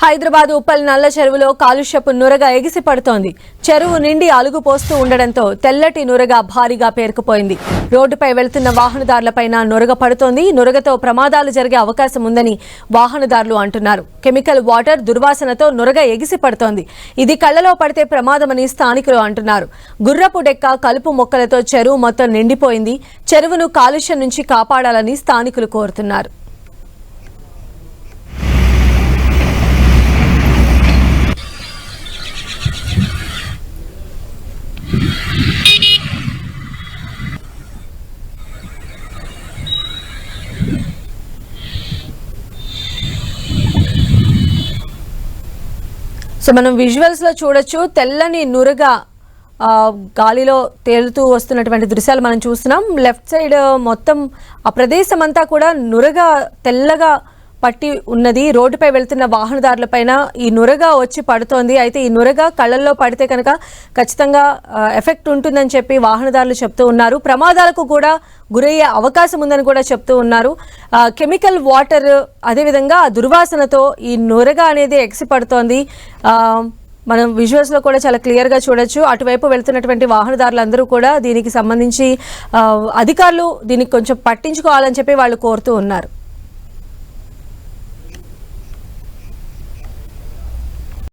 హైదరాబాద్ ఉప్పల్ నల్ల చెరువులో కాలుష్యపు నురగ ఎగిసి పడుతోంది. చెరువు నిండి అలుగు పోస్తూ ఉండడంతో తెల్లటి నురగ భారీగా పేరుకుపోయింది. రోడ్డుపై వెళ్తున్న వాహనదారులపైన నురగ పడుతోంది. నురగతో ప్రమాదాలు జరిగే అవకాశం ఉందని వాహనదారులు అంటున్నారు. కెమికల్ వాటర్ దుర్వాసనతో నురగ ఎగిసి పడుతోంది. ఇది కళ్లలో పడితే ప్రమాదమని స్థానికులు అంటున్నారు. గుర్రపు డెక్క కలుపు మొక్కలతో చెరువు మొత్తం నిండిపోయింది. చెరువును కాలుష్యం నుంచి కాపాడాలని స్థానికులు కోరుతున్నారు. సో మనం విజువల్స్ లో చూడొచ్చు, తెల్లని నురగ గాలిలో తేలుతూ వస్తున్నటువంటి దృశ్యాలు మనం చూస్తున్నాం. లెఫ్ట్ సైడ్ మొత్తం ఆ ప్రదేశం అంతా కూడా నురగ తెల్లగా పట్టి ఉన్నది. రోడ్డుపై వెళ్తున్న వాహనదారులపైన ఈ నురగ వచ్చి పడుతోంది. అయితే ఈ నురగ కళ్ళల్లో పడితే కనుక ఖచ్చితంగా ఎఫెక్ట్ ఉంటుందని చెప్పి వాహనదారులు చెప్తూ ఉన్నారు. ప్రమాదాలకు కూడా గురయ్యే అవకాశం ఉందని కూడా చెప్తూ ఉన్నారు. కెమికల్ వాటర్ అదేవిధంగా దుర్వాసనతో ఈ నురగ అనేది ఎగిసి పడుతోంది. మనం విజువల్స్లో కూడా చాలా క్లియర్గా చూడొచ్చు. అటువైపు వెళ్తున్నటువంటి వాహనదారులందరూ కూడా దీనికి సంబంధించి అధికారులు దీనికి కొంచెం పట్టించుకోవాలని చెప్పి వాళ్ళు కోరుతూ ఉన్నారు.